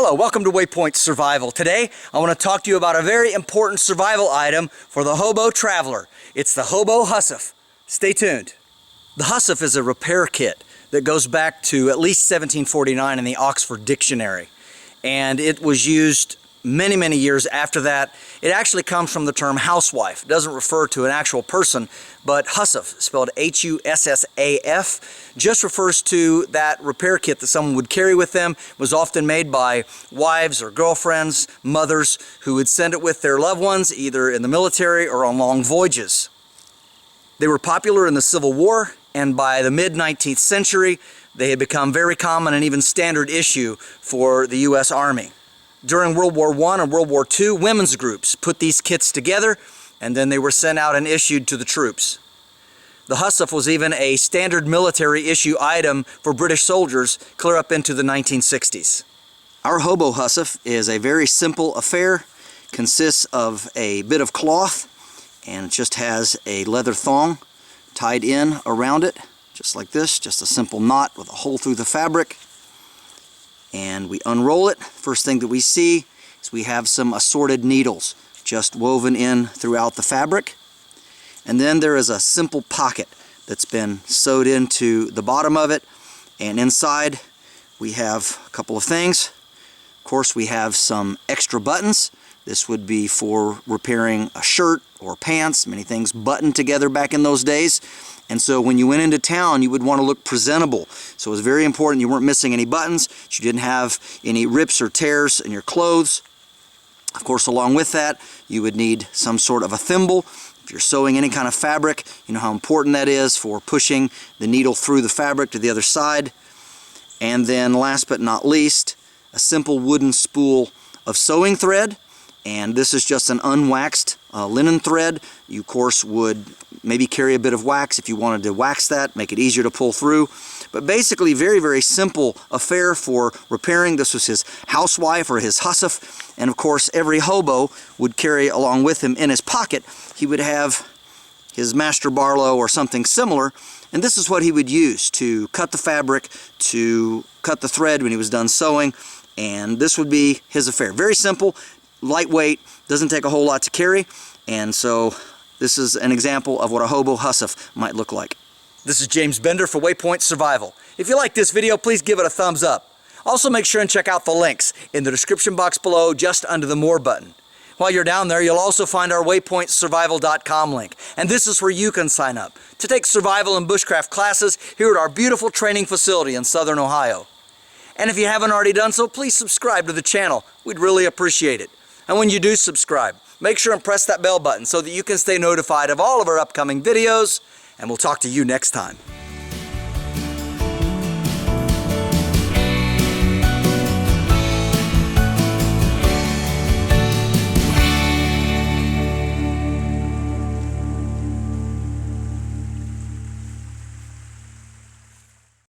Hello, welcome to Waypoint Survival. Today, I want to talk to you about a very important survival item for the hobo traveler. It's the Hobo Hussaf. Stay tuned. The Hussaf is a repair kit that goes back to at least 1749 in the Oxford Dictionary. And it was used many years after that. It actually comes from the term housewife. It doesn't refer to an actual person, but Hussaf, spelled H-U-S-S-A-F, just refers to that repair kit that someone would carry with them. It was often made by wives or girlfriends, mothers, who would send it with their loved ones, either in the military or on long voyages. They were popular in the Civil War, and by the mid-19th century, they had become very common and even standard issue for the U.S. Army. During World War I and World War II, women's groups put these kits together, and then they were sent out and issued to the troops. The Hussaf was even a standard military issue item for British soldiers clear up into the 1960s. Our Hobo Hussaf is a very simple affair, consists of a bit of cloth, and it just has a leather thong tied in around it, just like this, just a simple knot with a hole through the fabric. And we unroll it. First thing that we see is we have some assorted needles just woven in throughout the fabric. And then there is a simple pocket that's been sewed into the bottom of it. And inside we have a couple of things. Of course, we have some extra buttons. This would be for repairing a shirt or pants. Many things buttoned together back in those days. And so when you went into town, you would want to look presentable. So it was very important you weren't missing any buttons, that you didn't have any rips or tears in your clothes. Of course, along with that, you would need some sort of a thimble. If you're sewing any kind of fabric, you know how important that is for pushing the needle through the fabric to the other side. And then last but not least, a simple wooden spool of sewing thread. And this is just an unwaxed linen thread. You, of course, would maybe carry a bit of wax if you wanted to wax that, make it easier to pull through. But basically, very simple affair for repairing. This was his housewife or his Hussaf. And of course, every hobo would carry along with him in his pocket, he would have his master Barlow or something similar. And this is what he would use to cut the fabric, to cut the thread when he was done sewing. And this would be his affair. Very simple, lightweight, doesn't take a whole lot to carry. And so this is an example of what a Hobo Hussaf might look like. This is James Bender for Waypoint Survival. If you like this video, please give it a thumbs up. Also make sure and check out the links in the description box below, just under the More button. While you're down there, you'll also find our waypointsurvival.com link. And this is where you can sign up to take survival and bushcraft classes here at our beautiful training facility in Southern Ohio. And if you haven't already done so, please subscribe to the channel. We'd really appreciate it. And when you do subscribe, make sure and press that bell button so that you can stay notified of all of our upcoming videos, and we'll talk to you next time.